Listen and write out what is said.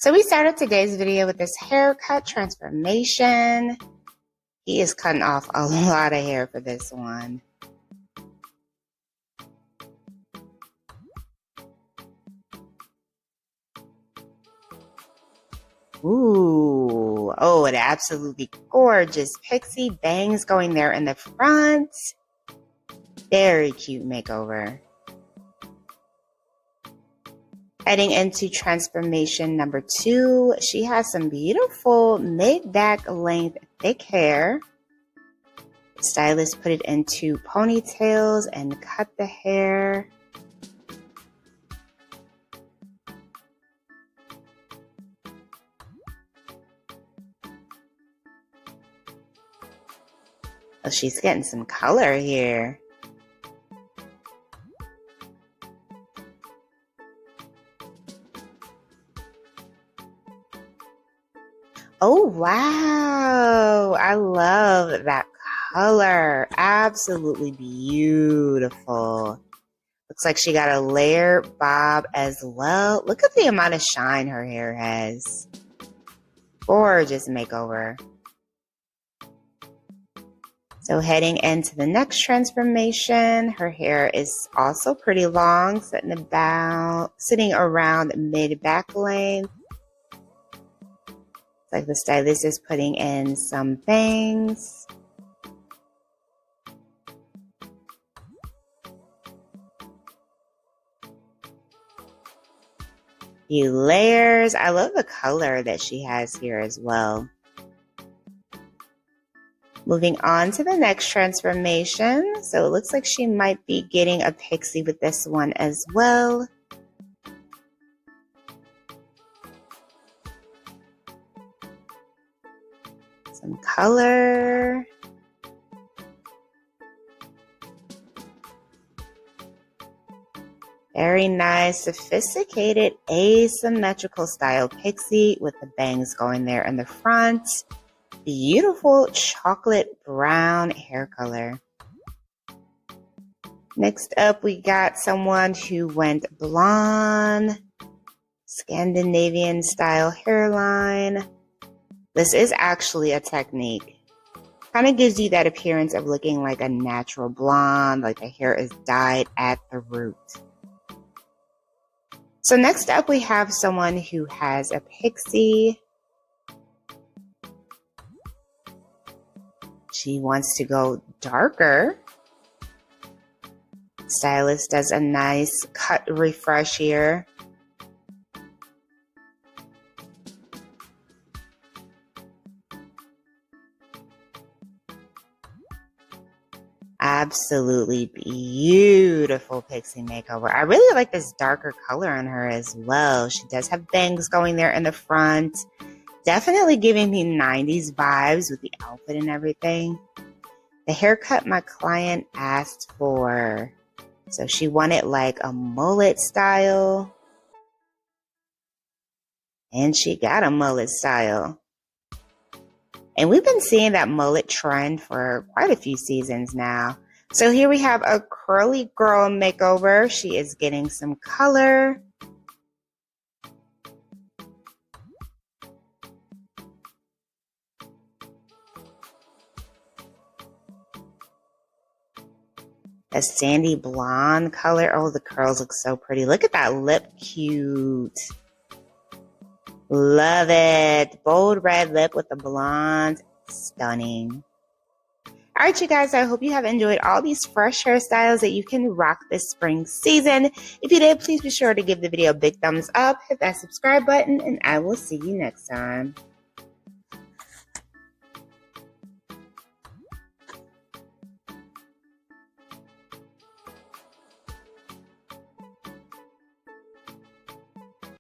So we started today's video with this haircut transformation. He is cutting off a lot of hair for this one. Ooh, oh, an absolutely gorgeous pixie bangs going there in the front. Very cute makeover. Heading into transformation number 2, she has some beautiful mid-back length thick hair. The stylist put it into ponytails and cut the hair. Oh, she's getting some color here. Oh, wow. I love that color. Absolutely beautiful. Looks like she got a layer bob as well. Look at the amount of shine her hair has. Gorgeous makeover. So heading into the next transformation, her hair is also pretty long, sitting around mid-back length. It's like the stylist is putting in some bangs. Few layers. I love the color that she has here as well. Moving on to the next transformation. So it looks like she might be getting a pixie with this one as well. Some color. Very nice, sophisticated, asymmetrical style pixie with the bangs going there in the front. Beautiful chocolate brown hair color. Next up, we got someone who went blonde, Scandinavian style hairline. This is actually a technique. Kind of gives you that appearance of looking like a natural blonde, like the hair is dyed at the root. So next up, we have someone who has a pixie. She wants to go darker. Stylist does a nice cut refresh here. Absolutely beautiful pixie makeover. I really like this darker color on her as well. She does have bangs going there in the front. Definitely giving me 90s vibes with the outfit and everything. The haircut my client asked for. So she wanted like a mullet style. And she got a mullet style. And we've been seeing that mullet trend for quite a few seasons now. So here we have a curly girl makeover. She is getting some color. A sandy blonde color. Oh, the curls look so pretty. Look at that lip. Cute. Love it. Bold red lip with the blonde. Stunning. All right, you guys, I hope you have enjoyed all these fresh hairstyles that you can rock this spring season. If you did, please be sure to give the video a big thumbs up, hit that subscribe button, and I will see you next time.